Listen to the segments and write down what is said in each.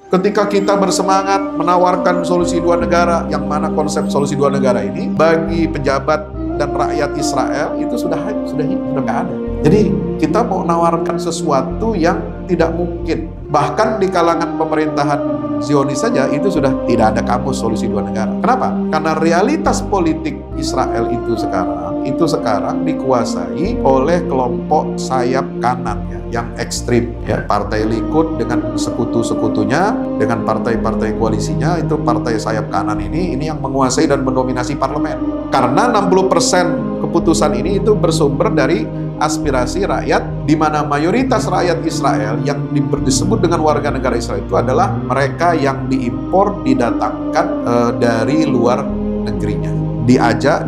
Ketika kita bersemangat menawarkan solusi dua negara, yang mana konsep solusi dua negara ini bagi pejabat dan rakyat Israel itu sudah nggak ada. Jadi kita mau menawarkan sesuatu yang tidak mungkin. Bahkan di kalangan pemerintahan Zionis saja itu sudah tidak ada kamus solusi dua negara. Kenapa? Karena realitas politik Israel itu sekarang dikuasai oleh kelompok sayap kanan ya, yang ekstrim ya. Partai Likud dengan sekutu-sekutunya, dengan partai-partai koalisinya, itu partai sayap kanan ini yang menguasai dan mendominasi parlemen. Karena 60% keputusan ini itu bersumber dari aspirasi rakyat, di mana mayoritas rakyat Israel yang disebut dengan warga negara Israel itu adalah mereka yang diimpor, didatangkan dari luar negerinya,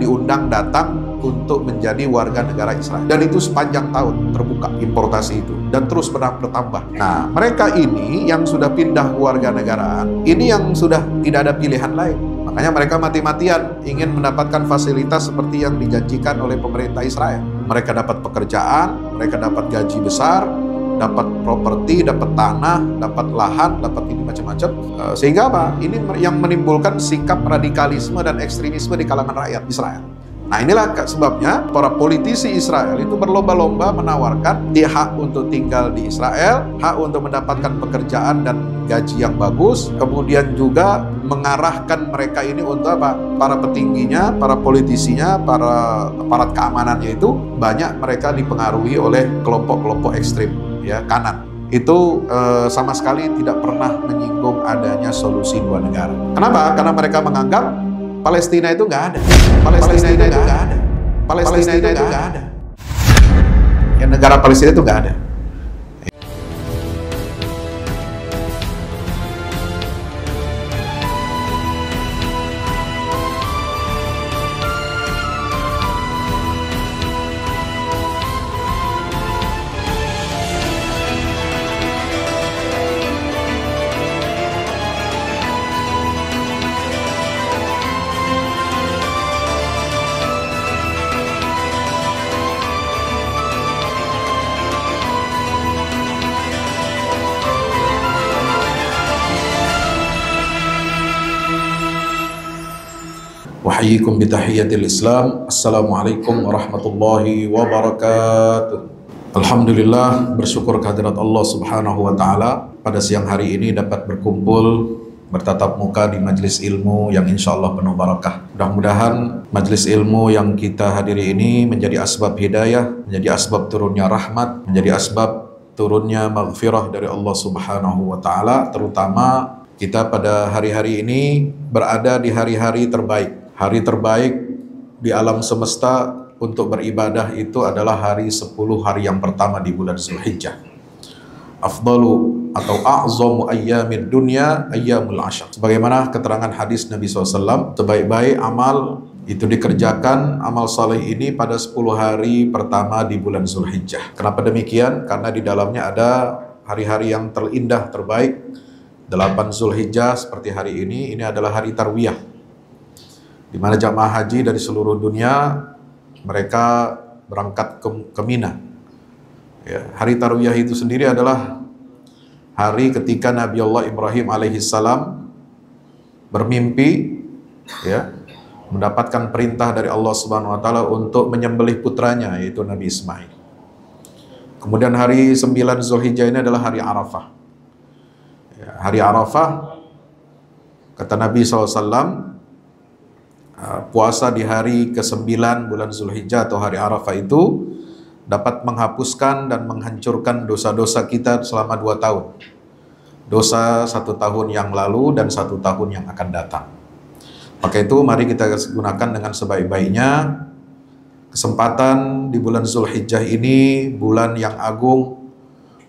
diundang datang untuk menjadi warga negara Israel, dan itu sepanjang tahun terbuka importasi itu dan terus bertambah. Nah, mereka ini yang sudah pindah warga negaraan ini yang sudah tidak ada pilihan lain. Makanya mereka mati-matian ingin mendapatkan fasilitas seperti yang dijanjikan oleh pemerintah Israel. Mereka dapat pekerjaan, mereka dapat gaji besar, dapat properti, dapat tanah, dapat lahan, dapat ini macam-macam. Sehingga apa? Ini yang menimbulkan sikap radikalisme dan ekstremisme di kalangan rakyat Israel. Nah, inilah sebabnya para politisi Israel itu berlomba-lomba menawarkan dia hak untuk tinggal di Israel, hak untuk mendapatkan pekerjaan dan gaji yang bagus, kemudian juga mengarahkan mereka ini untuk apa? Para petingginya, para politisinya, para aparat keamanannya itu banyak mereka dipengaruhi oleh kelompok-kelompok ekstrim ya, kanan. Itu sama sekali tidak pernah menyinggung adanya solusi dua negara. Kenapa? Karena mereka menganggap Palestina itu nggak ada. Palestina itu nggak ada. Palestina itu nggak ada. Ya, negara Palestina itu nggak ada. Wahyikum bitahiyatil Islam. Assalamualaikum warahmatullahi wabarakatuh. Alhamdulillah, bersyukur kehadirat Allah subhanahu wa ta'ala pada siang hari ini dapat berkumpul bertatap muka di majelis ilmu yang insya Allah penuh barakah. Mudah-mudahan majelis ilmu yang kita hadiri ini menjadi asbab hidayah, menjadi asbab turunnya rahmat, menjadi asbab turunnya maghfirah dari Allah subhanahu wa ta'ala. Terutama kita pada hari-hari ini berada di hari-hari terbaik. Hari terbaik di alam semesta untuk beribadah itu adalah hari 10 hari yang pertama di bulan Zulhijjah. Afdalu atau a'zamu ayyamid dunya ayyamul ashar. Sebagaimana keterangan hadis Nabi SAW, sebaik-baik amal itu dikerjakan, amal saleh ini pada 10 hari pertama di bulan Zulhijjah. Kenapa demikian? Karena di dalamnya ada hari-hari yang terindah, terbaik. 8 Zulhijjah seperti hari ini adalah hari tarwiyah, di mana jamaah haji dari seluruh dunia mereka berangkat ke Mina. Ya, hari Tarwiyah itu sendiri adalah hari ketika Nabi Allah Ibrahim alaihissalam bermimpi, ya, mendapatkan perintah dari Allah Subhanahu Wa Taala untuk menyembelih putranya yaitu Nabi Ismail. Kemudian hari 9 Zulhijjah ini adalah hari Arafah. Ya, hari Arafah, kata Nabi SAW, puasa di hari ke-9 bulan Zulhijjah atau hari Arafah itu dapat menghapuskan dan menghancurkan dosa-dosa kita selama 2 tahun. Dosa 1 tahun yang lalu dan 1 tahun yang akan datang. Maka itu mari kita gunakan dengan sebaik-baiknya kesempatan di bulan Zulhijjah ini, bulan yang agung,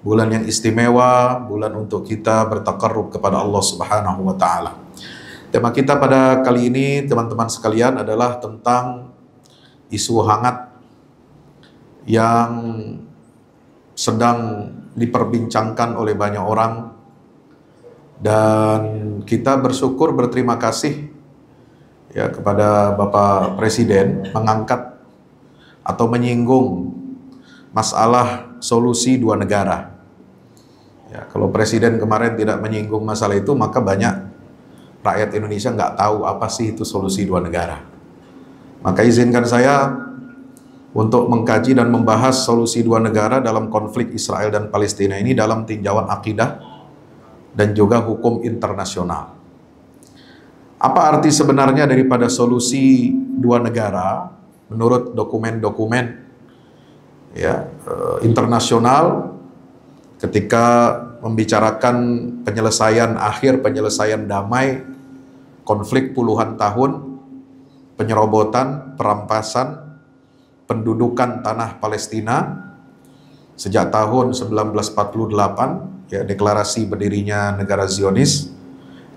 bulan yang istimewa, bulan untuk kita bertaqarrub kepada Allah Subhanahu wa ta'ala. Tema kita pada kali ini, teman-teman sekalian, adalah tentang isu hangat yang sedang diperbincangkan oleh banyak orang, dan kita bersyukur, berterima kasih ya kepada Bapak Presiden mengangkat atau menyinggung masalah solusi dua negara. Ya, kalau presiden kemarin tidak menyinggung masalah itu, maka banyak rakyat Indonesia nggak tahu apa sih itu solusi dua negara. Maka izinkan saya untuk mengkaji dan membahas solusi dua negara dalam konflik Israel dan Palestina ini dalam tinjauan akidah dan juga hukum internasional. Apa arti sebenarnya daripada solusi dua negara menurut dokumen-dokumen internasional ketika membicarakan akhir penyelesaian damai konflik puluhan tahun, penyerobotan, perampasan, pendudukan tanah Palestina sejak tahun 1948, deklarasi berdirinya negara Zionis.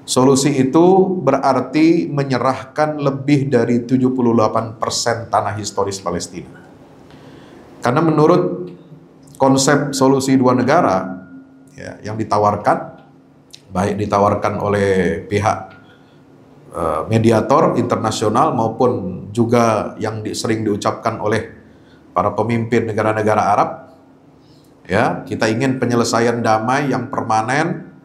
Solusi itu berarti menyerahkan lebih dari 78% tanah historis Palestina. Karena menurut konsep solusi dua negara yang ditawarkan, baik ditawarkan oleh pihak mediator internasional maupun juga yang sering diucapkan oleh para pemimpin negara-negara Arab, kita ingin penyelesaian damai yang permanen,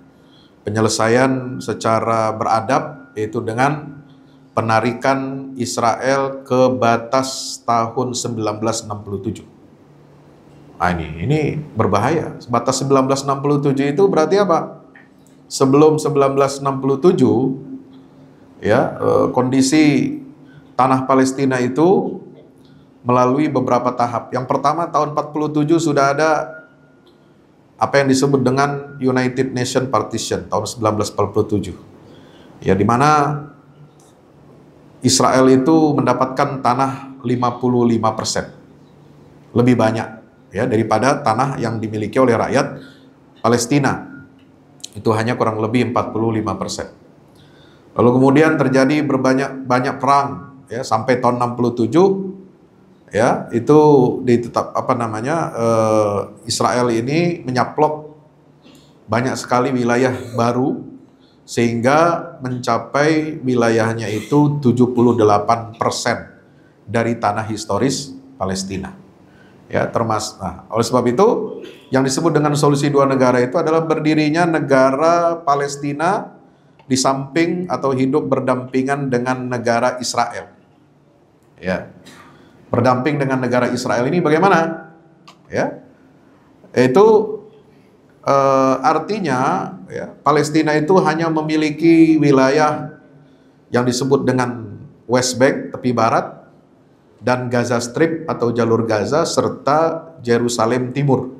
penyelesaian secara beradab, yaitu dengan penarikan Israel ke batas tahun 1967. Nah, ini berbahaya. Batas 1967 itu berarti apa? Sebelum 1967, kondisi tanah Palestina itu melalui beberapa tahap. Yang pertama tahun 47 sudah ada apa yang disebut dengan United Nation Partition tahun 1947. Di mana Israel itu mendapatkan tanah 55%. Lebih banyak daripada tanah yang dimiliki oleh rakyat Palestina. Itu hanya kurang lebih 45%. Lalu kemudian terjadi banyak perang sampai tahun 67, itu ditetap Israel ini menyaplok banyak sekali wilayah baru sehingga mencapai wilayahnya itu 78% dari tanah historis Palestina. Oleh sebab itu yang disebut dengan solusi dua negara itu adalah berdirinya negara Palestina di samping atau hidup berdampingan dengan negara Israel. Berdamping dengan negara Israel ini bagaimana? Itu artinya Palestina itu hanya memiliki wilayah yang disebut dengan West Bank, tepi barat, dan Gaza Strip atau jalur Gaza, serta Yerusalem Timur.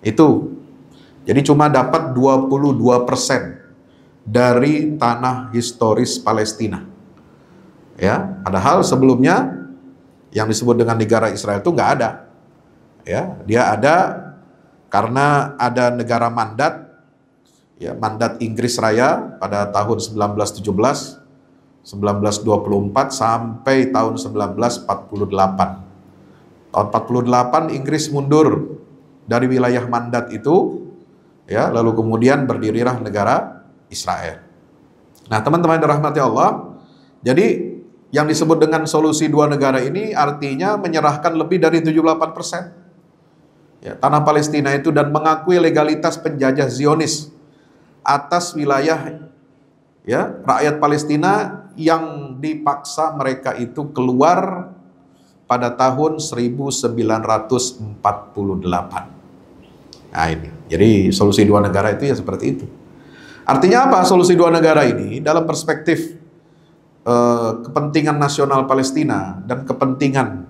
Itu. Jadi cuma dapat 22% dari tanah historis Palestina. Padahal sebelumnya yang disebut dengan negara Israel itu nggak ada. Dia ada karena ada negara mandat, mandat Inggris Raya pada tahun 1917, 1924 sampai tahun 1948. Tahun 48 Inggris mundur dari wilayah mandat itu, lalu kemudian berdirilah negara Israel. Nah, teman-teman yang dirahmati Allah, jadi yang disebut dengan solusi dua negara ini artinya menyerahkan lebih dari 78% tanah Palestina itu dan mengakui legalitas penjajah Zionis atas wilayah rakyat Palestina yang dipaksa mereka itu keluar pada tahun 1948. Nah ini, jadi solusi dua negara itu seperti itu. Artinya apa solusi dua negara ini? Dalam perspektif kepentingan nasional Palestina dan kepentingan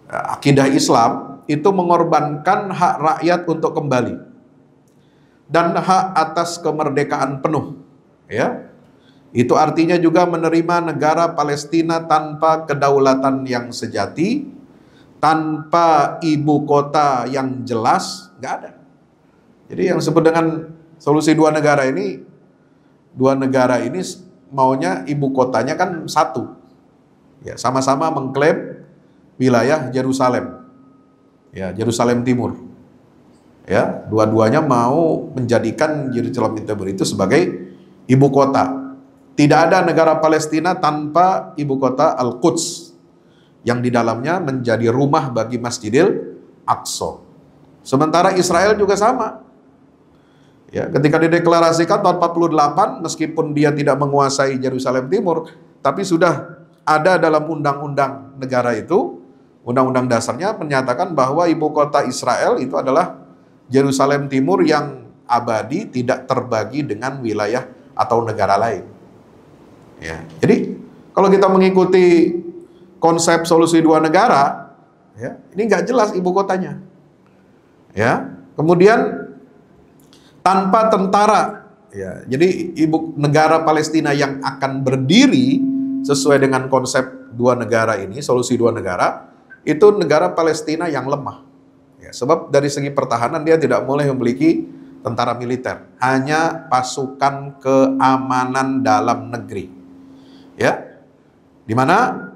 akidah Islam, itu mengorbankan hak rakyat untuk kembali dan hak atas kemerdekaan penuh. Itu artinya juga menerima negara Palestina tanpa kedaulatan yang sejati, tanpa ibu kota yang jelas, nggak ada. Jadi yang disebut dengan solusi dua negara ini maunya ibu kotanya kan satu, sama-sama mengklaim wilayah Yerusalem, Yerusalem Timur. Dua-duanya mau menjadikan Yerusalem Timur itu sebagai ibu kota. Tidak ada negara Palestina tanpa ibu kota Al-Quds, yang di dalamnya menjadi rumah bagi Masjidil Aqsa. Sementara Israel juga sama. Ya, ketika dideklarasikan tahun 48, meskipun dia tidak menguasai Yerusalem Timur, tapi sudah ada dalam undang-undang negara itu, undang-undang dasarnya menyatakan bahwa ibu kota Israel itu adalah Yerusalem Timur yang abadi, tidak terbagi dengan wilayah atau negara lain. Ya, jadi kalau kita mengikuti konsep solusi dua negara, ya, ini nggak jelas ibu kotanya. Ya, kemudian tanpa tentara, ya, jadi ibu negara Palestina yang akan berdiri sesuai dengan konsep dua negara ini, solusi dua negara, itu negara Palestina yang lemah. Ya, sebab dari segi pertahanan dia tidak boleh memiliki tentara militer, hanya pasukan keamanan dalam negeri. Ya, di mana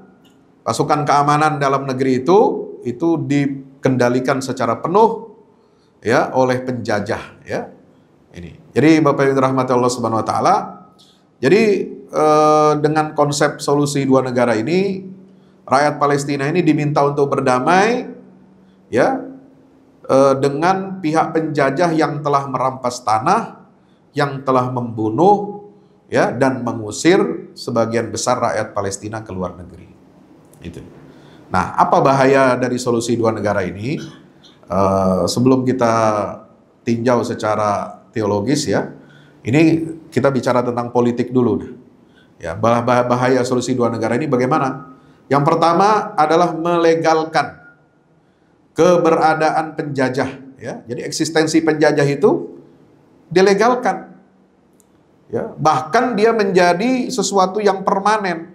pasukan keamanan dalam negeri itu dikendalikan secara penuh, ya, oleh penjajah, ya. Ini. Jadi Bapak Ibu rahmati Allah Subhanahu wa taala. Jadi dengan konsep solusi dua negara ini, rakyat Palestina ini diminta untuk berdamai, ya, dengan pihak penjajah yang telah merampas tanah, yang telah membunuh, ya, dan mengusir sebagian besar rakyat Palestina ke luar negeri. Itu. Nah, apa bahaya dari solusi dua negara ini? Sebelum kita tinjau secara teologis, ya, ini kita bicara tentang politik dulu. Ya, bahaya solusi dua negara ini bagaimana? Yang pertama adalah melegalkan keberadaan penjajah. Ya, jadi eksistensi penjajah itu dilegalkan. Ya, bahkan dia menjadi sesuatu yang permanen.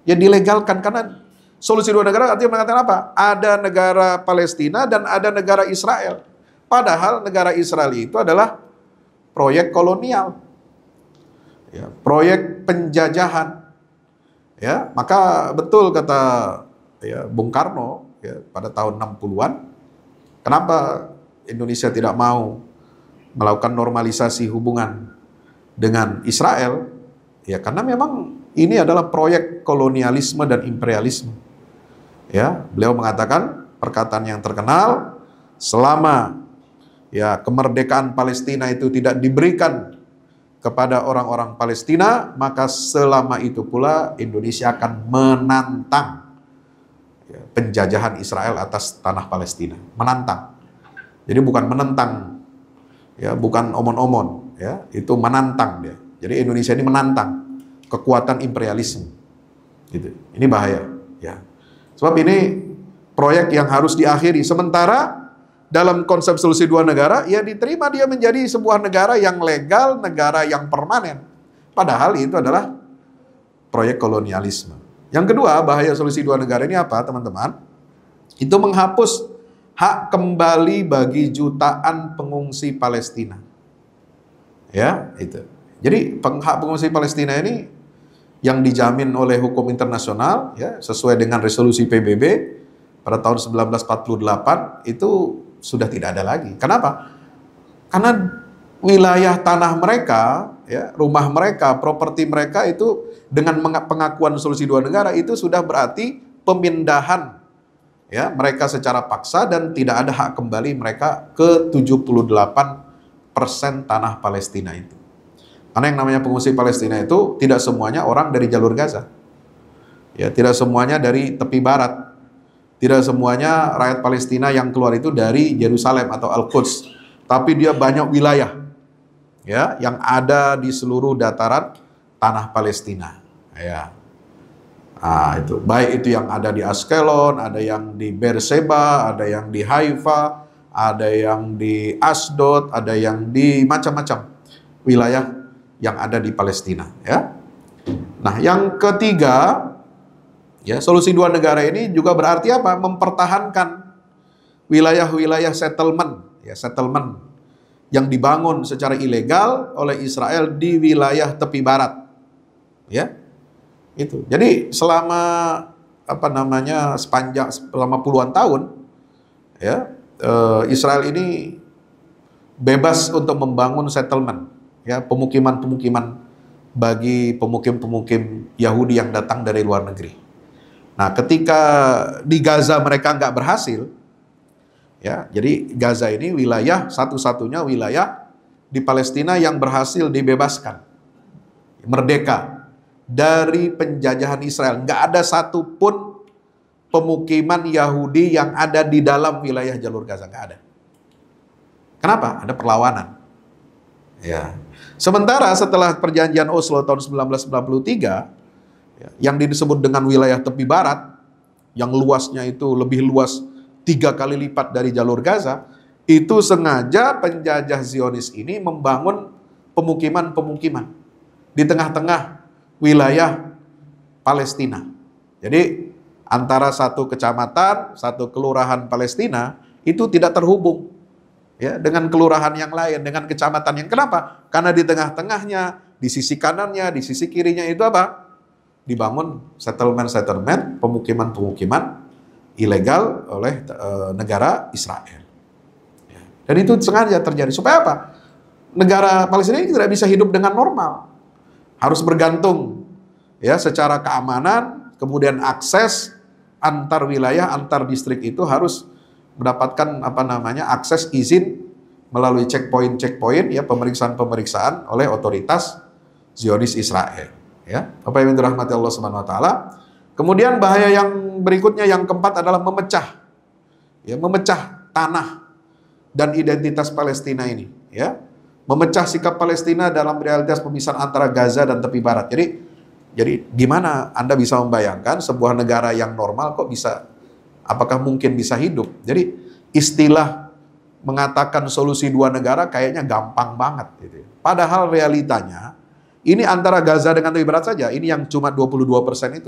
Ya, dilegalkan karena solusi dua negara artinya mengatakan apa? Ada negara Palestina dan ada negara Israel. Padahal negara Israel itu adalah proyek kolonial, ya, proyek penjajahan. Ya, maka betul kata, ya, Bung Karno, ya, pada tahun 60-an, kenapa Indonesia tidak mau melakukan normalisasi hubungan dengan Israel? Ya, karena memang ini adalah proyek kolonialisme dan imperialisme. Ya, beliau mengatakan perkataan yang terkenal, selama, ya, kemerdekaan Palestina itu tidak diberikan kepada orang-orang Palestina, maka selama itu pula Indonesia akan menantang, ya, penjajahan Israel atas tanah Palestina. Menantang. Jadi bukan menentang, ya, bukan omon-omon, ya, itu menantang dia. Jadi Indonesia ini menantang kekuatan imperialisme. Gitu. Ini bahaya, ya. Sebab ini proyek yang harus diakhiri. Sementara dalam konsep solusi dua negara, ya, diterima dia menjadi sebuah negara yang legal, negara yang permanen. Padahal itu adalah proyek kolonialisme. Yang kedua, bahaya solusi dua negara ini apa, teman-teman? Itu menghapus hak kembali bagi jutaan pengungsi Palestina. Ya, itu. Jadi hak pengungsi Palestina ini yang dijamin oleh hukum internasional, ya, sesuai dengan resolusi PBB pada tahun 1948 itu sudah tidak ada lagi. Kenapa? Karena wilayah tanah mereka, ya, rumah mereka, properti mereka itu dengan pengakuan solusi dua negara itu sudah berarti pemindahan, ya, mereka secara paksa dan tidak ada hak kembali mereka ke 78% tanah Palestina itu. Karena yang namanya pengungsi Palestina itu tidak semuanya orang dari jalur Gaza. Ya, tidak semuanya dari tepi barat. Tidak semuanya rakyat Palestina yang keluar itu dari Yerusalem atau Al-Quds, tapi dia banyak wilayah, ya, yang ada di seluruh dataran tanah Palestina. Ya, itu baik itu yang ada di Askelon, ada yang di Beersheba, ada yang di Haifa, ada yang di Asdod, ada yang di macam-macam wilayah yang ada di Palestina. Ya, nah yang ketiga. Ya, solusi dua negara ini juga berarti apa? Mempertahankan wilayah-wilayah settlement, ya, settlement yang dibangun secara ilegal oleh Israel di wilayah tepi barat. Ya. Itu. Jadi selama selama puluhan tahun, ya, Israel ini bebas untuk membangun settlement, ya, pemukiman-pemukiman bagi pemukim-pemukim Yahudi yang datang dari luar negeri. Nah, ketika di Gaza mereka nggak berhasil, ya, jadi Gaza ini wilayah satu-satunya wilayah di Palestina yang berhasil dibebaskan, merdeka dari penjajahan Israel. Nggak ada satupun pemukiman Yahudi yang ada di dalam wilayah jalur Gaza, nggak ada. Kenapa? Ada perlawanan. Ya. Sementara setelah perjanjian Oslo tahun 1993, yang disebut dengan wilayah tepi barat, yang luasnya itu lebih luas 3 kali lipat dari jalur Gaza, itu sengaja penjajah Zionis ini membangun pemukiman-pemukiman di tengah-tengah wilayah Palestina. Jadi antara satu kecamatan, satu kelurahan Palestina itu tidak terhubung ya dengan kelurahan yang lain, dengan kecamatan yang. Kenapa? Karena di tengah-tengahnya, di sisi kanannya, di sisi kirinya itu apa? Dibangun settlement-settlement, pemukiman-pemukiman ilegal oleh negara Israel. Ya. Dan itu sengaja terjadi. Supaya apa? Negara Palestina ini tidak bisa hidup dengan normal. Harus bergantung ya secara keamanan, kemudian akses antar wilayah, antar distrik itu harus mendapatkan akses izin melalui checkpoint ya, pemeriksaan oleh otoritas Zionis Israel. Ya, Bapak yang dirahmati Allah Subhanahu wa taala. Kemudian bahaya yang berikutnya, yang keempat adalah memecah tanah dan identitas Palestina ini, ya. Memecah sikap Palestina dalam realitas pemisahan antara Gaza dan tepi barat. Jadi gimana Anda bisa membayangkan sebuah negara yang normal kok bisa, apakah mungkin bisa hidup? Jadi istilah mengatakan solusi 2 negara kayaknya gampang banget gitu. Padahal realitanya ini antara Gaza dengan tepi barat saja, ini yang cuma 22%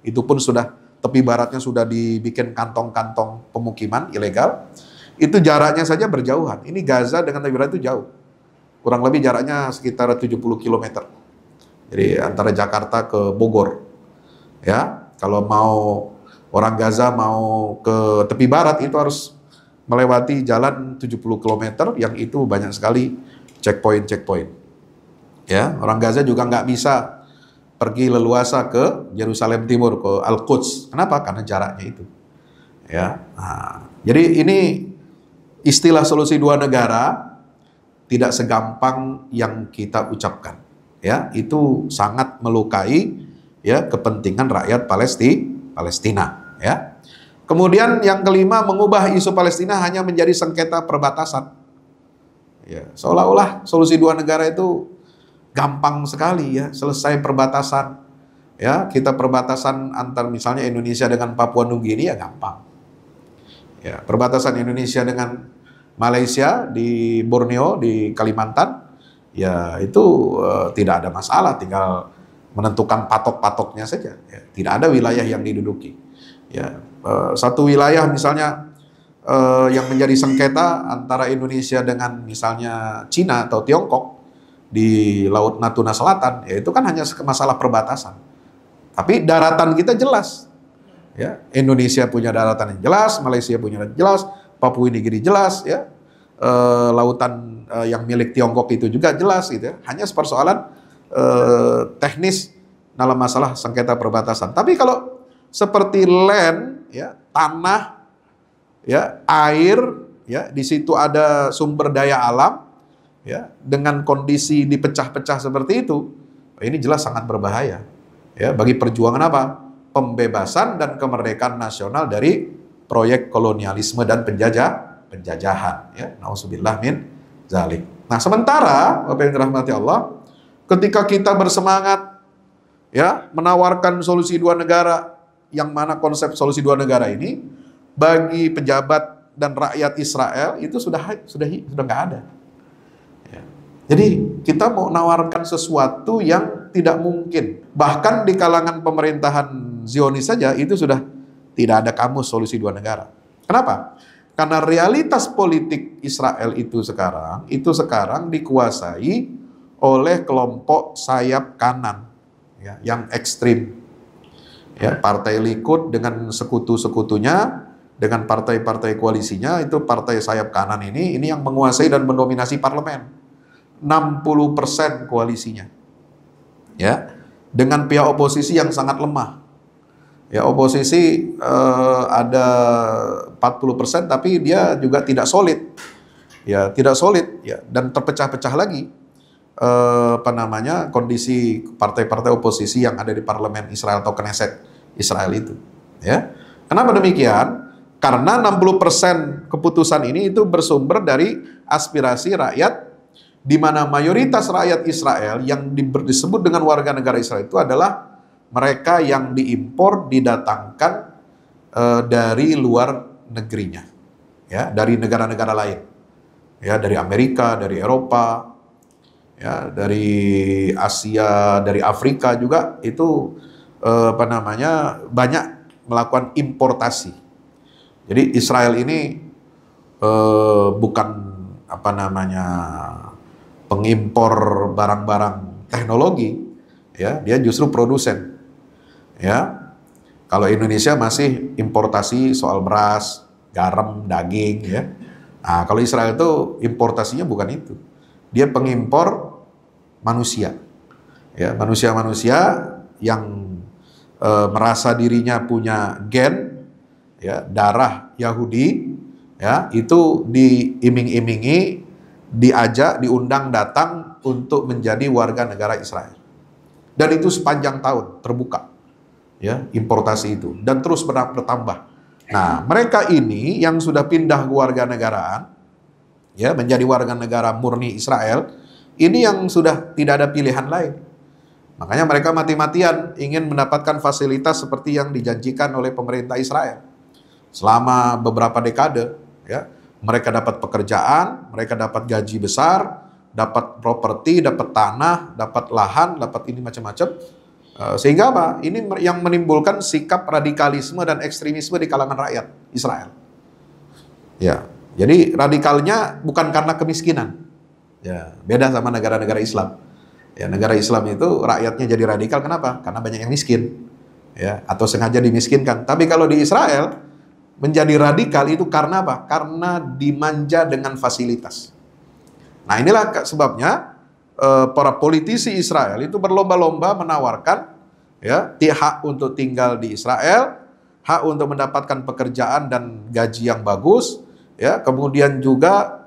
itu pun sudah, tepi baratnya sudah dibikin kantong-kantong pemukiman ilegal, itu jaraknya saja berjauhan. Ini Gaza dengan tepi barat itu jauh, kurang lebih jaraknya sekitar 70 km. Jadi antara Jakarta ke Bogor, ya. Kalau mau orang Gaza mau ke tepi barat itu harus melewati jalan 70 km, yang itu banyak sekali checkpoint. Ya, orang Gaza juga nggak bisa pergi leluasa ke Yerusalem Timur, ke Al-Quds. Kenapa? Karena jaraknya itu. Ya, nah, jadi ini istilah solusi 2 negara tidak segampang yang kita ucapkan. Ya, itu sangat melukai ya kepentingan rakyat Palestina. Ya. Kemudian yang kelima, mengubah isu Palestina hanya menjadi sengketa perbatasan. Ya, seolah-olah solusi 2 negara itu gampang sekali ya, selesai perbatasan. Ya, kita perbatasan antar misalnya Indonesia dengan Papua Nugini ya gampang. Ya, perbatasan Indonesia dengan Malaysia di Borneo di Kalimantan ya itu tidak ada masalah, tinggal menentukan patok-patoknya saja. Ya, tidak ada wilayah yang diduduki. Ya, satu wilayah misalnya yang menjadi sengketa antara Indonesia dengan misalnya Cina atau Tiongkok di Laut Natuna Selatan, ya itu kan hanya masalah perbatasan. Tapi daratan kita jelas. Ya, Indonesia punya daratan yang jelas, Malaysia punya daratan jelas, Papua Nugini jelas, ya. Lautan yang milik Tiongkok itu juga jelas gitu ya. Hanya persoalan teknis dalam masalah sengketa perbatasan. Tapi kalau seperti land, ya, tanah, ya, air, ya, di situ ada sumber daya alam, ya, dengan kondisi dipecah-pecah seperti itu, ini jelas sangat berbahaya. Ya, bagi perjuangan apa? Pembebasan dan kemerdekaan nasional dari proyek kolonialisme dan penjajahan. Ya, nauzubillah min zalik. Nah, sementara Bapak yang dirahmati Allah, ketika kita bersemangat ya menawarkan solusi 2 negara, yang mana konsep solusi 2 negara ini bagi pejabat dan rakyat Israel itu sudah nggak ada. Ya. Jadi kita mau nawarkan sesuatu yang tidak mungkin. Bahkan di kalangan pemerintahan Zionis saja itu sudah tidak ada kamus solusi 2 negara. Kenapa? Karena realitas politik Israel itu sekarang dikuasai oleh kelompok sayap kanan ya, yang ekstrim. Ya, Partai Likud dengan sekutu-sekutunya, dengan partai-partai koalisinya, itu partai sayap kanan ini yang menguasai dan mendominasi parlemen. 60% koalisinya. Ya, dengan pihak oposisi yang sangat lemah. Ya, oposisi ada 40%, tapi dia juga tidak solid. ya tidak solid, ya, dan terpecah-pecah lagi kondisi partai-partai oposisi yang ada di parlemen Israel atau Knesset Israel itu. Ya, kenapa demikian? Karena 60% keputusan ini itu bersumber dari aspirasi rakyat, di mana mayoritas rakyat Israel yang disebut dengan warga negara Israel itu adalah mereka yang diimpor, didatangkan dari luar negerinya, ya, dari negara-negara lain, ya, dari Amerika, dari Eropa, ya, dari Asia, dari Afrika juga itu banyak melakukan importasi. Jadi Israel ini bukan pengimpor barang-barang teknologi, ya, dia justru produsen. Ya, kalau Indonesia masih importasi soal beras, garam, daging, ya. Nah, kalau Israel itu importasinya bukan itu. Dia pengimpor manusia, ya, manusia-manusia yang merasa dirinya punya gen, ya, darah Yahudi, ya, itu diiming-imingi, diajak, diundang datang untuk menjadi warga negara Israel. Dan itu sepanjang tahun terbuka, ya, importasi itu, dan terus bertambah. Nah, mereka ini yang sudah pindah ke warga negaraan, ya, menjadi warga negara murni Israel, ini yang sudah tidak ada pilihan lain. Makanya mereka mati-matian ingin mendapatkan fasilitas seperti yang dijanjikan oleh pemerintah Israel. Selama beberapa dekade, ya, mereka dapat pekerjaan, mereka dapat gaji besar, dapat properti, dapat tanah, dapat lahan, dapat ini macam-macam. Sehingga apa? Ini yang menimbulkan sikap radikalisme dan ekstremisme di kalangan rakyat Israel. Ya, jadi radikalnya bukan karena kemiskinan. Ya, beda sama negara-negara Islam. Ya, negara Islam itu rakyatnya jadi radikal, kenapa? Karena banyak yang miskin, ya, atau sengaja dimiskinkan. Tapi kalau di Israel menjadi radikal itu karena apa? Karena dimanja dengan fasilitas. Nah, inilah sebabnya para politisi Israel itu berlomba-lomba menawarkan, ya, hak untuk tinggal di Israel, hak untuk mendapatkan pekerjaan dan gaji yang bagus, ya, kemudian juga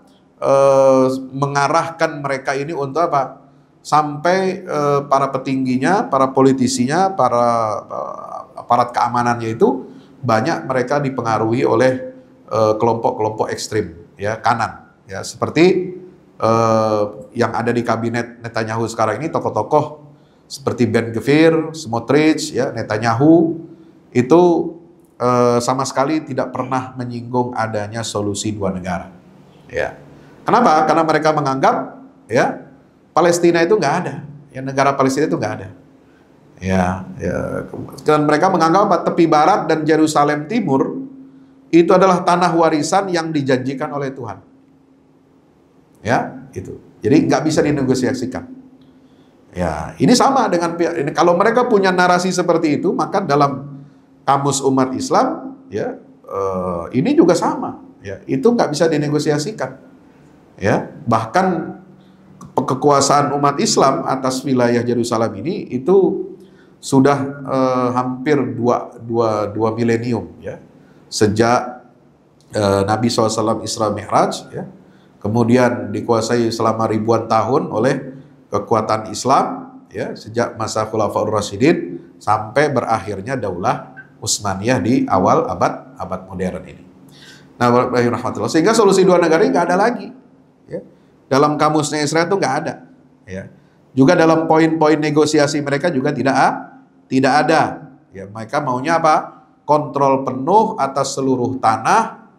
mengarahkan mereka ini untuk apa? Sampai para petingginya, para politisinya, para aparat keamanannya itu banyak mereka dipengaruhi oleh kelompok-kelompok ekstrim, ya, kanan, ya, seperti yang ada di kabinet Netanyahu sekarang ini, tokoh-tokoh seperti Ben Gvir, Smotrich, ya, Netanyahu itu sama sekali tidak pernah menyinggung adanya solusi dua negara. Ya, kenapa? Karena mereka menganggap, ya, Palestina itu nggak ada, ya, negara Palestina itu nggak ada. Ya, ya, dan mereka menganggap apa? Tepi barat dan Yerusalem timur itu adalah tanah warisan yang dijanjikan oleh Tuhan. Ya, itu. Jadi nggak bisa dinegosiasikan. Ya, ini sama dengan pihak ini. Kalau mereka punya narasi seperti itu, maka dalam kamus umat Islam, ya, ini juga sama. Ya, itu nggak bisa dinegosiasikan. Ya, bahkan kekuasaan umat Islam atas wilayah Yerusalem ini itu sudah hampir dua milenium, ya, sejak Nabi SAW Isra Mi'raj, ya. Kemudian dikuasai selama ribuan tahun oleh kekuatan Islam, ya, sejak masa Khulafaur Rasyidin sampai berakhirnya Daulah Utsmaniyah di awal abad modern ini. Nah, sehingga solusi dua negara ini nggak ada lagi, ya. Dalam kamusnya Israel itu nggak ada, ya. Juga dalam poin-poin negosiasi mereka juga tidak ada. Ya, mereka maunya apa? Kontrol penuh atas seluruh tanah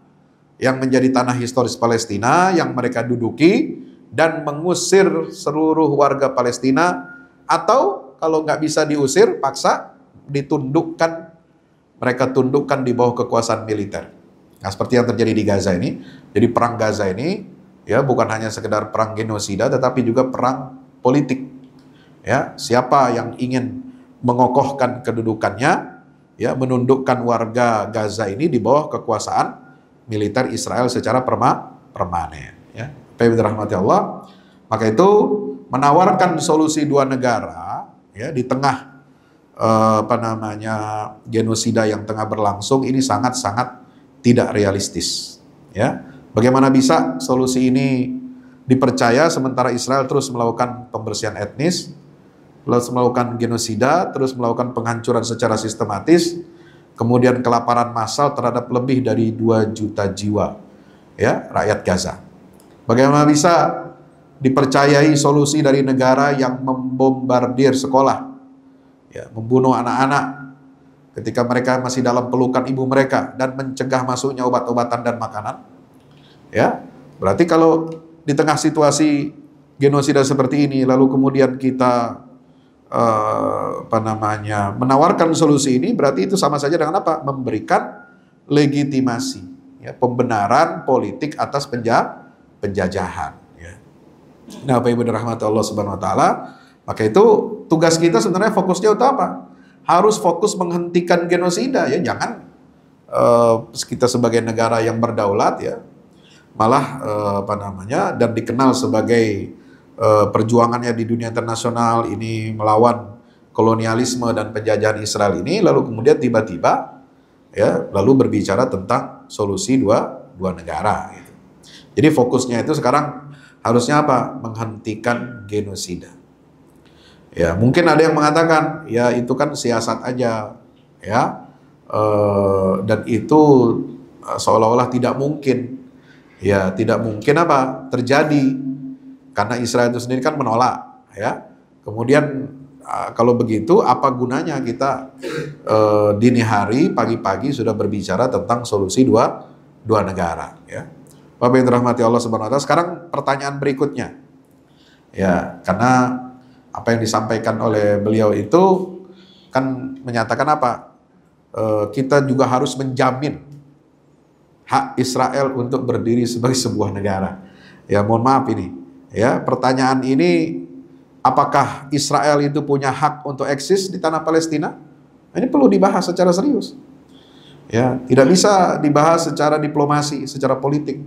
yang menjadi tanah historis Palestina yang mereka duduki, dan mengusir seluruh warga Palestina, atau kalau nggak bisa diusir, paksa ditundukkan, mereka tundukkan di bawah kekuasaan militer. Nah, seperti yang terjadi di Gaza ini. Jadi perang Gaza ini, ya, bukan hanya sekedar perang genosida, tetapi juga perang politik. Ya, siapa yang ingin mengokohkan kedudukannya, ya, menundukkan warga Gaza ini di bawah kekuasaan militer Israel secara permanen, ya. Rahmati Allah. Maka itu menawarkan solusi dua negara, ya, di tengah genosida yang tengah berlangsung ini sangat-sangat tidak realistis, ya. Bagaimana bisa solusi ini dipercaya sementara Israel terus melakukan pembersihan etnis, terus melakukan genosida, terus melakukan penghancuran secara sistematis, kemudian kelaparan massal terhadap lebih dari 2 juta jiwa, ya, rakyat Gaza. Bagaimana bisa dipercayai solusi dari negara yang membombardir sekolah, ya, membunuh anak-anak ketika mereka masih dalam pelukan ibu mereka dan mencegah masuknya obat-obatan dan makanan, ya. Berarti kalau di tengah situasi genosida seperti ini, lalu kemudian kita menawarkan solusi ini, berarti itu sama saja dengan apa? Memberikan legitimasi, ya, pembenaran politik atas penjajahan. Ya. Nah, Bapak Ibu dirahmati Allah Subhanahu Wa Taala, maka itu tugas kita sebenarnya fokusnya untuk apa? Harus fokus menghentikan genosida, ya. Jangan kita sebagai negara yang berdaulat, ya, malah dan dikenal sebagai perjuangannya di dunia internasional ini melawan kolonialisme dan penjajahan Israel ini, lalu kemudian tiba-tiba, ya, lalu berbicara tentang solusi dua negara, gitu. Jadi fokusnya itu sekarang harusnya apa? Menghentikan genosida. Ya, mungkin ada yang mengatakan, ya itu kan siasat aja, ya, dan itu seolah-olah tidak mungkin. Ya, tidak mungkin apa? Terjadi. Karena Israel itu sendiri kan menolak, ya. Kemudian kalau begitu apa gunanya kita dini hari, pagi-pagi sudah berbicara tentang solusi dua negara, ya. Bapak yang dirahmati Allah Subhanahu Wa Taala. Sekarang pertanyaan berikutnya, ya, karena apa yang disampaikan oleh beliau itu kan menyatakan apa? Kita juga harus menjamin hak Israel untuk berdiri sebagai sebuah negara. Ya, mohon maaf ini. Ya, pertanyaan ini, apakah Israel itu punya hak untuk eksis di tanah Palestina? Ini perlu dibahas secara serius. Ya, tidak bisa dibahas secara diplomasi, secara politik.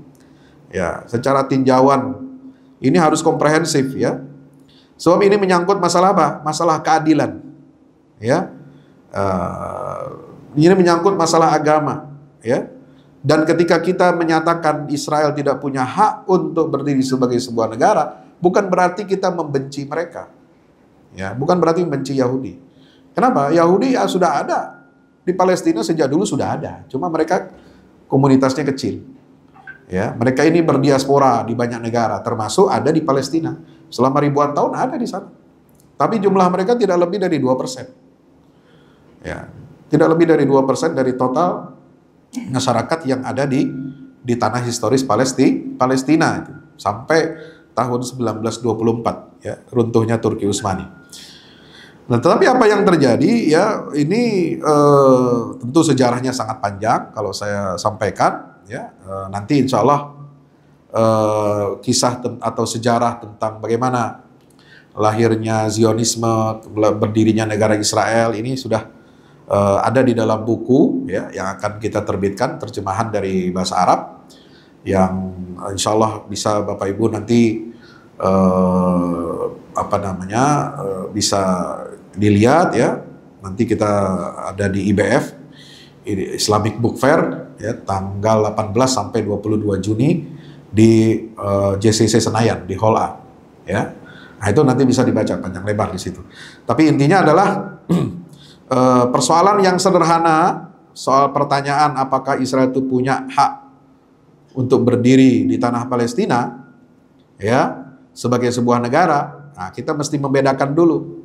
Ya, secara tinjauan. Ini harus komprehensif, ya. Sebab ini menyangkut masalah apa? Masalah keadilan. Ya. Ini menyangkut masalah agama, ya. Dan ketika kita menyatakan Israel tidak punya hak untuk berdiri sebagai sebuah negara, bukan berarti kita membenci mereka. Ya, bukan berarti membenci Yahudi. Kenapa? Yahudi ya sudah ada di Palestina sejak dulu sudah ada. Cuma mereka komunitasnya kecil. Ya, mereka ini berdiaspora di banyak negara, termasuk ada di Palestina. Selama ribuan tahun ada di sana. Tapi jumlah mereka tidak lebih dari 2%. Ya, tidak lebih dari 2% dari total masyarakat yang ada di tanah historis Palestina itu, sampai tahun 1924, ya, runtuhnya Turki Utsmani. Nah, tetapi apa yang terjadi, ya, ini tentu sejarahnya sangat panjang kalau saya sampaikan, ya. Nanti insya Allah kisah atau sejarah tentang bagaimana lahirnya Zionisme, berdirinya negara Israel ini sudah ada di dalam buku, ya, yang akan kita terbitkan terjemahan dari bahasa Arab yang insya Allah bisa Bapak Ibu nanti bisa dilihat, ya. Nanti kita ada di IBF, Islamic Book Fair, ya, tanggal 18 sampai 22 Juni di JCC Senayan di Hall A, ya. Nah, itu nanti bisa dibaca panjang lebar di situ. Tapi intinya adalah persoalan yang sederhana, soal pertanyaan apakah Israel itu punya hak untuk berdiri di tanah Palestina, ya, sebagai sebuah negara. Nah, kita mesti membedakan dulu.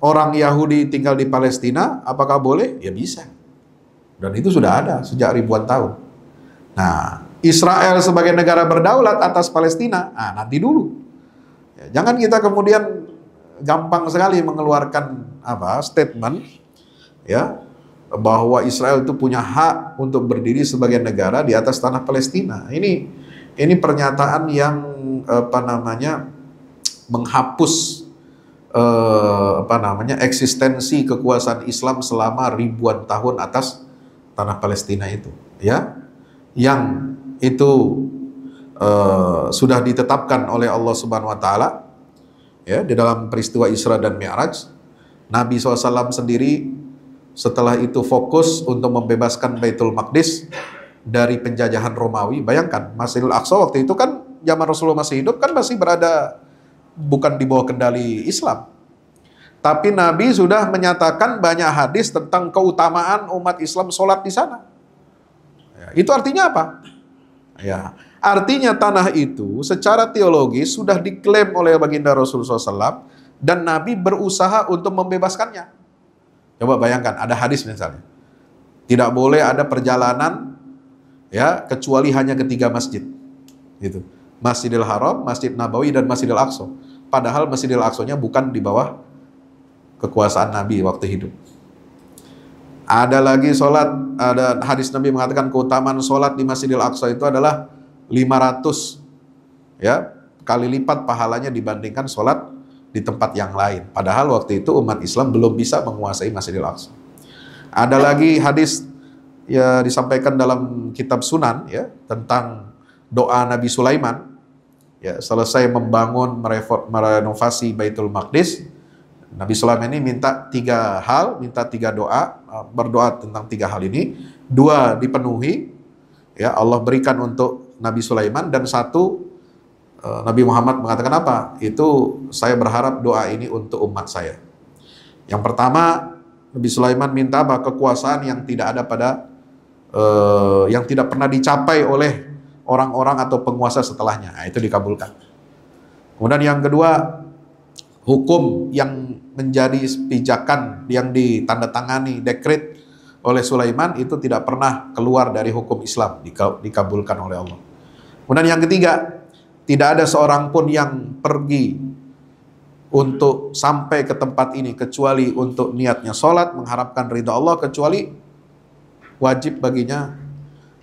Orang Yahudi tinggal di Palestina, apakah boleh? Ya bisa. Dan itu sudah ada sejak ribuan tahun. Nah, Israel sebagai negara berdaulat atas Palestina, nah, nanti dulu. Ya, jangan kita kemudian gampang sekali mengeluarkan statement, ya, bahwa Israel itu punya hak untuk berdiri sebagai negara di atas tanah Palestina. Ini pernyataan yang menghapus eksistensi kekuasaan Islam selama ribuan tahun atas tanah Palestina itu, ya, yang itu sudah ditetapkan oleh Allah Subhanahu Wa Taala, ya, di dalam peristiwa Isra dan Mi'raj. Nabi SAW sendiri setelah itu fokus untuk membebaskan Baitul Maqdis dari penjajahan Romawi. Bayangkan, Masjidil Aqsa waktu itu kan zaman Rasulullah masih hidup kan masih berada bukan di bawah kendali Islam. Tapi Nabi sudah menyatakan banyak hadis tentang keutamaan umat Islam sholat di sana. Ya, itu artinya apa? Ya, artinya tanah itu secara teologis sudah diklaim oleh baginda Rasulullah SAW dan Nabi berusaha untuk membebaskannya. Coba bayangkan, ada hadis misalnya, tidak boleh ada perjalanan ya kecuali hanya ketiga masjid, gitu. Masjidil Haram, Masjid Nabawi, dan Masjidil Aqsa. Padahal Masjidil Aqsa-nya bukan di bawah kekuasaan Nabi waktu hidup. Ada lagi sholat, ada hadis Nabi mengatakan keutamaan sholat di Masjidil Aqsa itu adalah 500 ya kali lipat pahalanya dibandingkan sholat di tempat yang lain. Padahal waktu itu umat Islam belum bisa menguasai Masjidil Aqsa. Ada lagi hadis ya disampaikan dalam kitab Sunan ya tentang doa Nabi Sulaiman ya selesai membangun merenovasi Baitul Maqdis. Nabi Sulaiman ini minta 3 hal, minta 3 doa, berdoa tentang 3 hal ini. 2 dipenuhi ya Allah berikan untuk Nabi Sulaiman, dan 1 Nabi Muhammad mengatakan apa? Itu saya berharap doa ini untuk umat saya. Yang pertama, Nabi Sulaiman minta apa? Kekuasaan yang tidak ada pada yang tidak pernah dicapai oleh orang-orang atau penguasa setelahnya. Nah, itu dikabulkan. Kemudian yang kedua, hukum yang menjadi pijakan yang ditandatangani dekret oleh Sulaiman itu tidak pernah keluar dari hukum Islam, dikabulkan oleh Allah. Kemudian yang ketiga, tidak ada seorang pun yang pergi untuk sampai ke tempat ini kecuali untuk niatnya sholat, mengharapkan ridha Allah, kecuali wajib baginya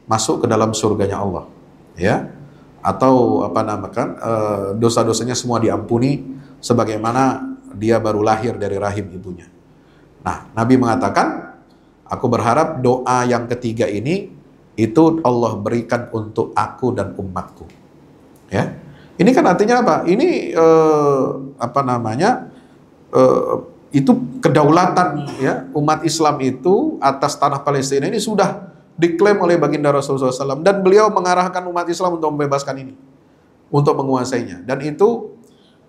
masuk ke dalam surganya Allah, ya, atau apa namakan dosa-dosanya semua diampuni sebagaimana dia baru lahir dari rahim ibunya. Nah, Nabi mengatakan, aku berharap doa yang ketiga ini itu Allah berikan untuk aku dan umatku. Ya, ini kan artinya apa? Ini itu kedaulatan ya umat Islam itu atas tanah Palestina ini sudah diklaim oleh baginda Rasulullah SAW, dan beliau mengarahkan umat Islam untuk membebaskan ini, untuk menguasainya. Dan itu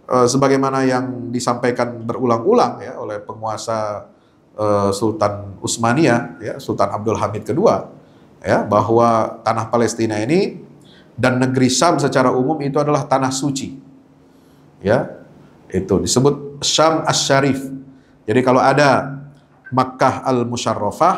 sebagaimana yang disampaikan berulang-ulang ya oleh penguasa Sultan Utsmaniyah ya, Sultan Abdul Hamid kedua ya, bahwa tanah Palestina ini dan negeri Syam secara umum itu adalah tanah suci. Ya, itu disebut Syam Asy-Syarif. Jadi kalau ada Makkah Al-Musyarrafah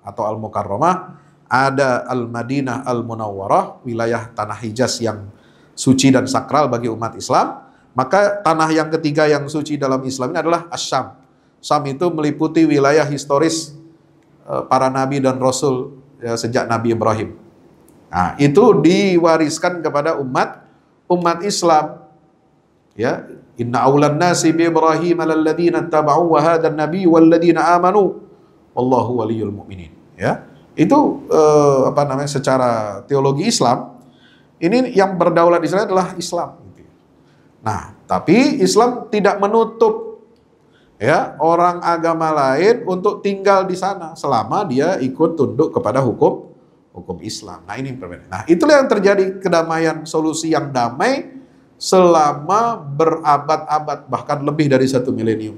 atau Al-Mukarramah, ada Al-Madinah Al-Munawwarah, wilayah tanah Hijaz yang suci dan sakral bagi umat Islam, maka tanah yang ketiga yang suci dalam Islam ini adalah Asy-Syam. Syam itu meliputi wilayah historis para nabi dan rasul ya, sejak Nabi Ibrahim. Nah, itu diwariskan kepada umat Islam. Ya, inna awlan nasi bi Ibrahim alladhina tabau wa hadzal nabiy walladhina amanu wallahu waliyul mu'minin. Ya. Itu secara teologi Islam ini yang berdaulat di sana adalah Islam. Nah, tapi Islam tidak menutup ya orang agama lain untuk tinggal di sana selama dia ikut tunduk kepada hukum Islam. Nah, ini perbedaan. Nah, itulah yang terjadi kedamaian, solusi yang damai selama berabad-abad, bahkan lebih dari 1 milenium.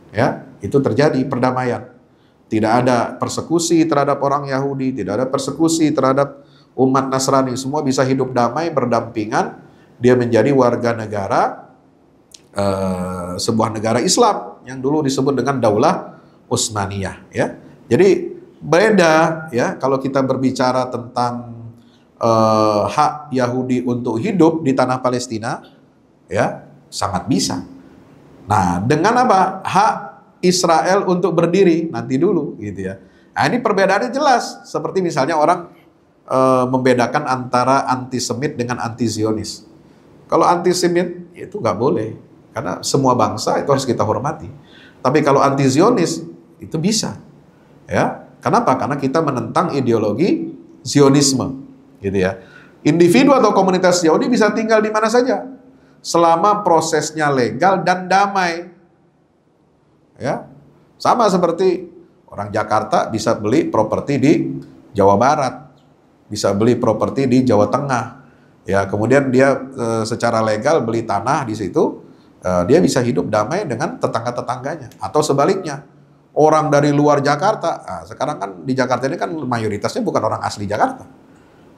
Ya, itu terjadi perdamaian. Tidak ada persekusi terhadap orang Yahudi, tidak ada persekusi terhadap umat Nasrani. Semua bisa hidup damai, berdampingan. Dia menjadi warga negara sebuah negara Islam yang dulu disebut dengan Daulah Utsmaniyah. Ya, jadi beda ya kalau kita berbicara tentang hak Yahudi untuk hidup di tanah Palestina, ya sangat bisa. Nah, dengan apa? Hak Israel untuk berdiri nanti dulu, gitu ya. Nah, ini perbedaannya jelas. Seperti misalnya orang membedakan antara antisemit dengan anti-Zionis. Kalau antisemit itu nggak boleh, karena semua bangsa itu harus kita hormati. Tapi kalau anti-Zionis itu bisa, ya. Kenapa? Karena kita menentang ideologi Zionisme, gitu ya. Individu atau komunitas Yahudi bisa tinggal di mana saja selama prosesnya legal dan damai. Ya, sama seperti orang Jakarta bisa beli properti di Jawa Barat, bisa beli properti di Jawa Tengah. Ya, kemudian dia secara legal beli tanah di situ, dia bisa hidup damai dengan tetangga-tetangganya. Atau sebaliknya, orang dari luar Jakarta, nah, sekarang kan di Jakarta ini kan mayoritasnya bukan orang asli Jakarta.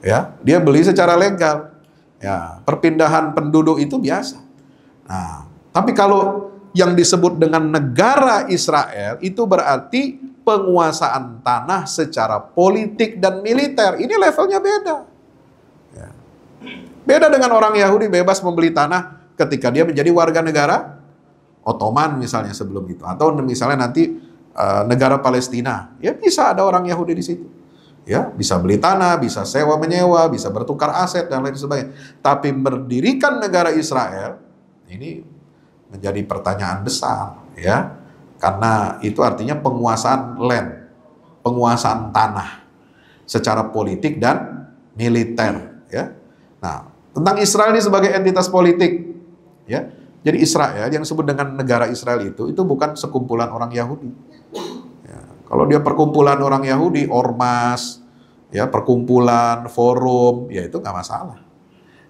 Ya, dia beli secara legal. Ya, perpindahan penduduk itu biasa. Nah, tapi kalau yang disebut dengan negara Israel itu berarti penguasaan tanah secara politik dan militer. Ini levelnya beda. Ya. Beda dengan orang Yahudi bebas membeli tanah ketika dia menjadi warga negara Ottoman misalnya sebelum itu, atau misalnya nanti negara Palestina, ya bisa ada orang Yahudi di situ. Ya, bisa beli tanah, bisa sewa menyewa, bisa bertukar aset dan lain sebagainya. Tapi mendirikan negara Israel ini menjadi pertanyaan besar, ya. Karena itu artinya penguasaan land, penguasaan tanah secara politik dan militer, ya. Nah, tentang Israel ini sebagai entitas politik, ya. Jadi Israel yang disebut dengan negara Israel itu bukan sekumpulan orang Yahudi. Ya, kalau dia perkumpulan orang Yahudi, ormas, ya perkumpulan, forum, ya itu nggak masalah.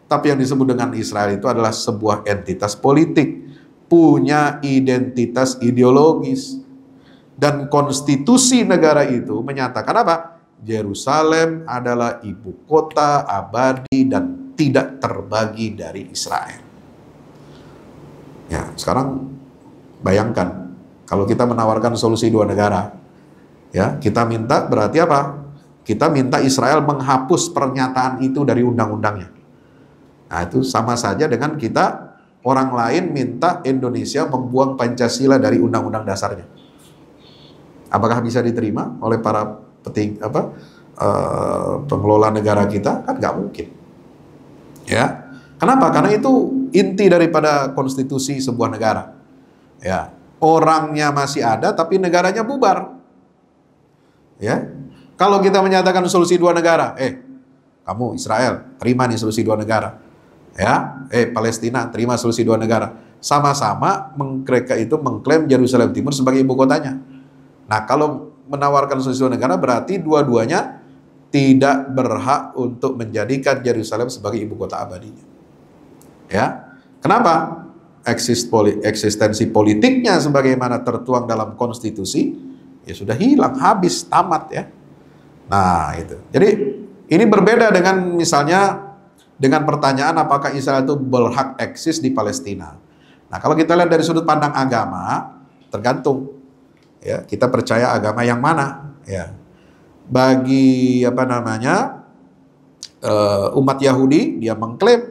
Tapi yang disebut dengan Israel itu adalah sebuah entitas politik, punya identitas ideologis, dan konstitusi negara itu menyatakan apa? Yerusalem adalah ibu kota abadi dan tidak terbagi dari Israel. Ya, sekarang bayangkan kalau kita menawarkan solusi dua negara, ya kita minta berarti apa? Kita minta Israel menghapus pernyataan itu dari undang-undangnya. Nah, itu sama saja dengan kita orang lain minta Indonesia membuang Pancasila dari undang-undang dasarnya. Apakah bisa diterima oleh para pengelola negara kita? Kan nggak mungkin. Ya, kenapa? Karena itu inti daripada konstitusi sebuah negara. Ya, orangnya masih ada, tapi negaranya bubar. Ya, kalau kita menyatakan solusi dua negara, kamu Israel terima nih solusi dua negara. Ya, Palestina terima solusi dua negara. Sama-sama mereka itu mengklaim Yerusalem Timur sebagai ibu kotanya. Nah, kalau menawarkan solusi dua negara berarti dua-duanya tidak berhak untuk menjadikan Yerusalem sebagai ibu kota abadinya. Ya, kenapa? Eksistensi politiknya sebagaimana tertuang dalam konstitusi ya sudah hilang, habis, tamat ya. Nah, itu. Jadi ini berbeda dengan misalnya dengan pertanyaan apakah Israel itu berhak eksis di Palestina. Nah, kalau kita lihat dari sudut pandang agama, tergantung. Ya, kita percaya agama yang mana? Ya, bagi umat Yahudi, dia mengklaim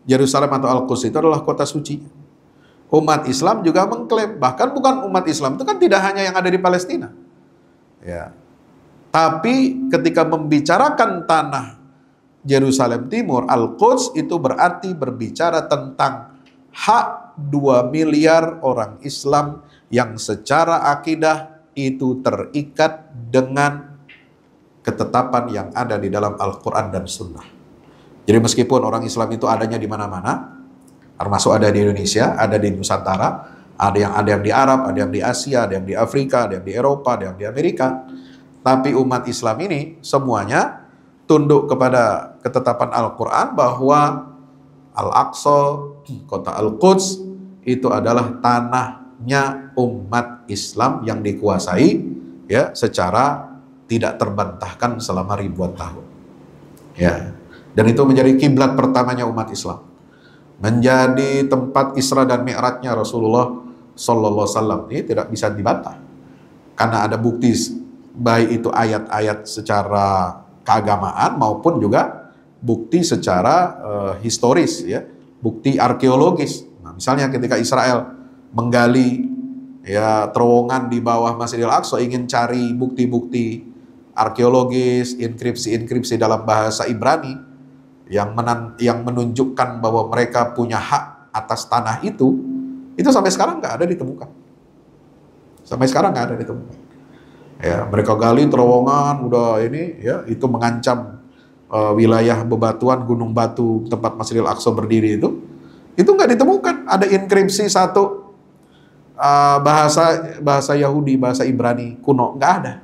Yerusalem atau Al-Quds itu adalah kota suci. Umat Islam juga mengklaim, bahkan bukan umat Islam itu kan tidak hanya yang ada di Palestina. Ya, tapi ketika membicarakan tanah Yerusalem Timur, Al-Quds itu berarti berbicara tentang hak 2 miliar orang Islam yang secara akidah itu terikat dengan ketetapan yang ada di dalam Al-Quran dan Sunnah. Jadi meskipun orang Islam itu adanya di mana-mana, termasuk ada di Indonesia, ada di Nusantara, ada yang di Arab, ada yang di Asia, ada yang di Afrika, ada yang di Eropa, ada yang di Amerika, tapi umat Islam ini semuanya tunduk kepada ketetapan Al-Quran bahwa Al-Aqsa, kota Al-Quds, itu adalah tanahnya umat Islam yang dikuasai ya secara tidak terbantahkan selama ribuan tahun. Ya, dan itu menjadi kiblat pertamanya umat Islam. Menjadi tempat Isra dan Mi'rajnya Rasulullah Sallallahu Alaihi Wasallam. Ini tidak bisa dibantah. Karena ada bukti baik itu ayat-ayat secara keagamaan maupun juga bukti secara historis ya, bukti arkeologis. Nah, misalnya ketika Israel menggali ya terowongan di bawah Masjidil Aqsa ingin cari bukti-bukti arkeologis, inskripsi-inskripsi dalam bahasa Ibrani yang menunjukkan bahwa mereka punya hak atas tanah itu sampai sekarang nggak ada ditemukan. Sampai sekarang nggak ada ditemukan. Ya, mereka gali terowongan udah ini ya itu mengancam wilayah bebatuan Gunung Batu tempat Masjidil Aqsa berdiri itu nggak ditemukan. Ada inskripsi satu bahasa Yahudi, bahasa Ibrani kuno, nggak ada.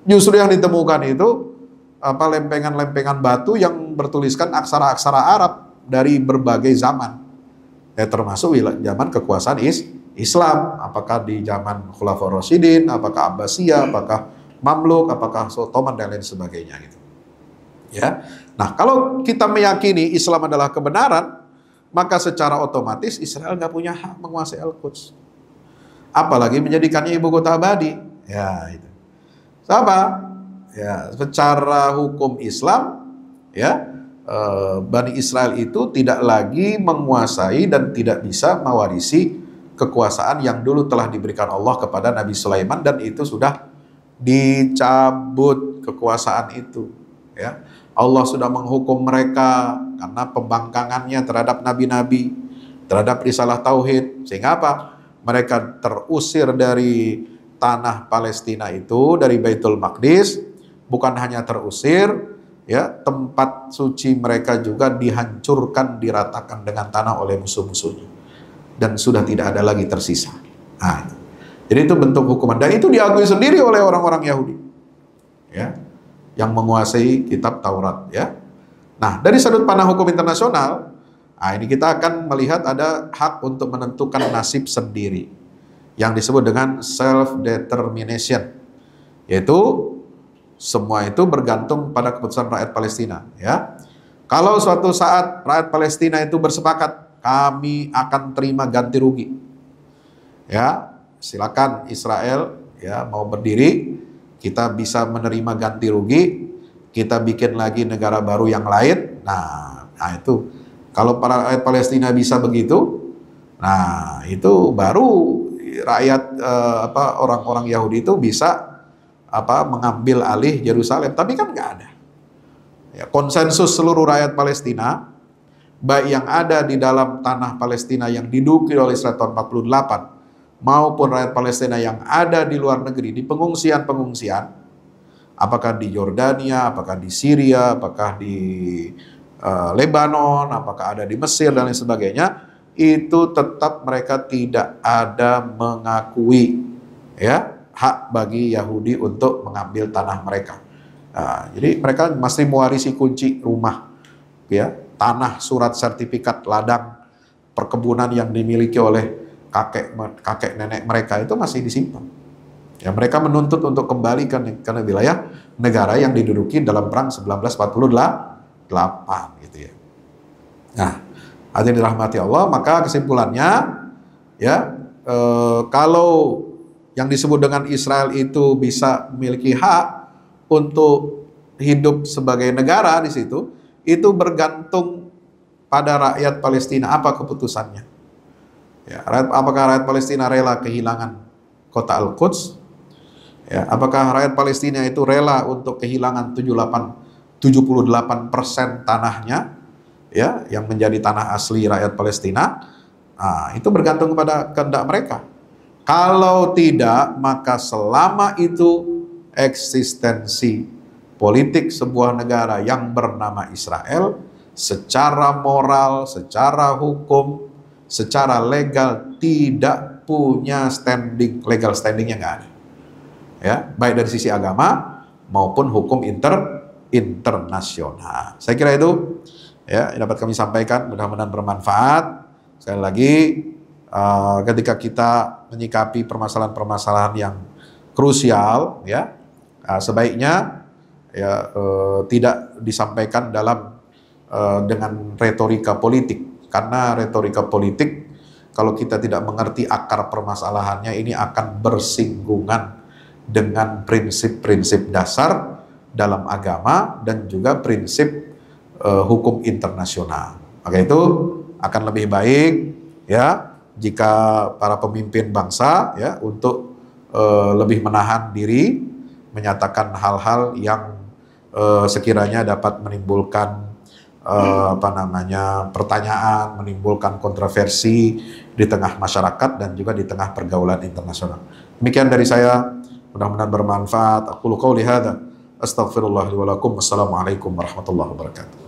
Justru yang ditemukan itu lempengan-lempengan batu yang bertuliskan aksara-aksara Arab dari berbagai zaman. Termasuk zaman kekuasaan Islam, apakah di zaman Khulafaur Rasyidin, apakah Abbasiyah, apakah Mamluk, apakah Ottoman dan lain sebagainya gitu. Ya. Nah, kalau kita meyakini Islam adalah kebenaran, maka secara otomatis Israel nggak punya hak menguasai Al-Quds. Apalagi menjadikannya ibu kota abadi. Ya, itu. Sama. Ya, secara hukum Islam, ya, Bani Israel itu tidak lagi menguasai dan tidak bisa mewarisi kekuasaan yang dulu telah diberikan Allah kepada Nabi Sulaiman, dan itu sudah dicabut kekuasaan itu. Ya, Allah sudah menghukum mereka karena pembangkangannya terhadap nabi-nabi, terhadap risalah tauhid, sehingga apa? Mereka terusir dari tanah Palestina itu, dari Baitul Maqdis. Bukan hanya terusir, ya, tempat suci mereka juga dihancurkan, diratakan dengan tanah oleh musuh-musuhnya, dan sudah tidak ada lagi tersisa. Nah, jadi itu bentuk hukuman, dan itu diakui sendiri oleh orang-orang Yahudi, ya, yang menguasai kitab Taurat, ya. Nah, dari sudut pandang hukum internasional, nah ini kita akan melihat ada hak untuk menentukan nasib sendiri, yang disebut dengan self-determination, yaitu semua itu bergantung pada keputusan rakyat Palestina, ya. Kalau suatu saat rakyat Palestina itu bersepakat, kami akan terima ganti rugi, ya, silakan Israel, ya, mau berdiri, kita bisa menerima ganti rugi, kita bikin lagi negara baru yang lain. Nah itu kalau para rakyat Palestina bisa begitu, nah itu baru rakyat orang-orang Yahudi itu bisa mengambil alih Yerusalem. Tapi kan nggak ada, ya, konsensus seluruh rakyat Palestina, baik yang ada di dalam tanah Palestina yang diduduki oleh Israel tahun 48 maupun rakyat Palestina yang ada di luar negeri, di pengungsian-pengungsian, apakah di Yordania, apakah di Syria, apakah di Lebanon, apakah ada di Mesir dan lain sebagainya, itu tetap mereka tidak ada mengakui, ya, hak bagi Yahudi untuk mengambil tanah mereka. Nah, jadi mereka masih mewarisi kunci rumah, ya, tanah, surat sertifikat ladang, perkebunan yang dimiliki oleh kakek nenek mereka itu masih disimpan. Ya, mereka menuntut untuk kembali ke wilayah negara yang diduduki dalam perang 1948 gitu ya. Nah, hadirin dirahmati Allah, maka kesimpulannya, ya, kalau yang disebut dengan Israel itu bisa memiliki hak untuk hidup sebagai negara di situ, itu bergantung pada rakyat Palestina apa keputusannya. Ya, apakah rakyat Palestina rela kehilangan kota Al-Quds? Ya, apakah rakyat Palestina itu rela untuk kehilangan 78% tanahnya, ya, yang menjadi tanah asli rakyat Palestina? Nah, itu bergantung kepada kehendak mereka. Kalau tidak, maka selama itu eksistensi politik sebuah negara yang bernama Israel secara moral, secara hukum, secara legal tidak punya standing, legal standingnya nggak ada, ya, baik dari sisi agama maupun hukum internasional. Saya kira itu, ya, dapat kami sampaikan, mudah-mudahan bermanfaat. Sekali lagi, ketika kita menyikapi permasalahan-permasalahan yang krusial, ya, sebaiknya, ya, tidak disampaikan dengan retorika politik. Karena retorika politik, kalau kita tidak mengerti akar permasalahannya, ini akan bersinggungan dengan prinsip-prinsip dasar dalam agama dan juga prinsip hukum internasional. Maka itu akan lebih baik, ya, jika para pemimpin bangsa, ya, untuk lebih menahan diri menyatakan hal-hal yang sekiranya dapat menimbulkan pertanyaan, menimbulkan kontroversi di tengah masyarakat dan juga di tengah pergaulan internasional. Demikian dari saya, mudah-mudahan bermanfaat. Aku qouli hadza, astaghfirullah li wa lakum. Wassalamualaikum warahmatullahi wabarakatuh.